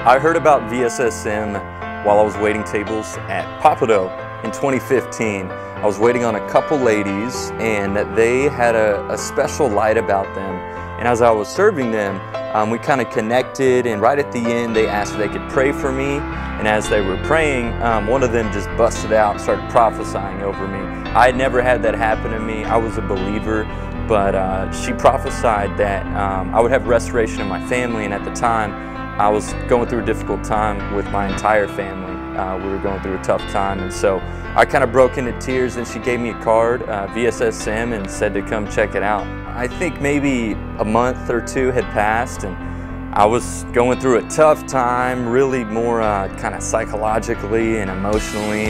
I heard about VCCHouston while I was waiting tables at Papado in 2015. I was waiting on a couple ladies, and they had a special light about them. And as I was serving them, we kind of connected, and right at the end they asked if they could pray for me. And as they were praying, one of them just busted out and started prophesying over me. I had never had that happen to me. I was a believer, but she prophesied that I would have restoration in my family, and at the time I was going through a difficult time with my entire family. We were going through a tough time, and so I kind of broke into tears, and she gave me a card, VCCHouston, and said to come check it out. I think maybe a month or two had passed, and I was going through a tough time, really more kind of psychologically and emotionally,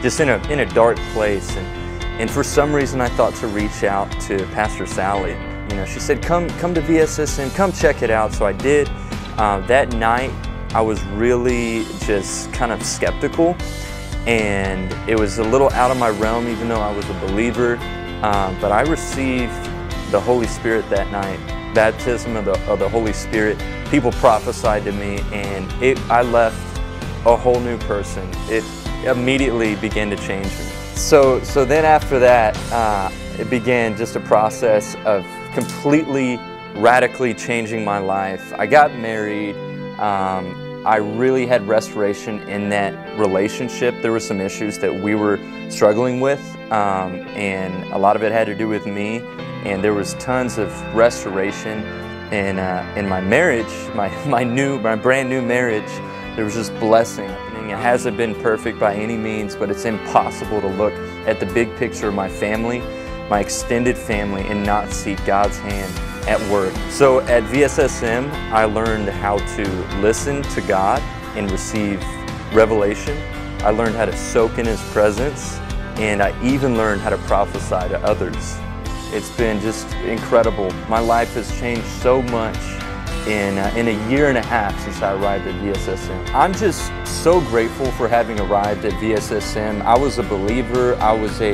just in a dark place. And for some reason I thought to reach out to Pastor Sally. You know, she said, come to VCCHouston, come check it out. So I did. That night I was really just kind of skeptical, and it was a little out of my realm even though I was a believer, but I received the Holy Spirit that night, baptism of the Holy Spirit. People prophesied to me, and I left a whole new person. It immediately began to change me. So then after that, it began just a process of completely, radically changing my life. I got married. I really had restoration in that relationship. There were some issues that we were struggling with, and a lot of it had to do with me, and there was tons of restoration in my marriage, my brand new marriage. There was just blessing. It hasn't been perfect by any means, but it's impossible to look at the big picture of my family, my extended family, and not see God's hand at work. So at VCCHouston, I learned how to listen to God and receive revelation. I learned how to soak in His presence, and I even learned how to prophesy to others. It's been just incredible. My life has changed so much in a year and a half since I arrived at VCCHouston. I'm just so grateful for having arrived at VCCHouston. I was a believer, I was a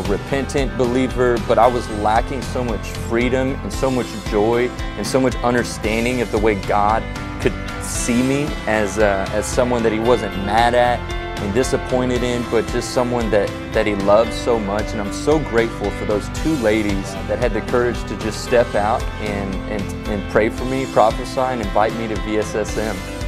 repentant believer, but I was lacking so much freedom and so much joy and so much understanding of the way God could see me as someone that He wasn't mad at and disappointed in, but just someone that He loves so much. And I'm so grateful for those two ladies that had the courage to just step out and pray for me, prophesy, and invite me to VCCHouston.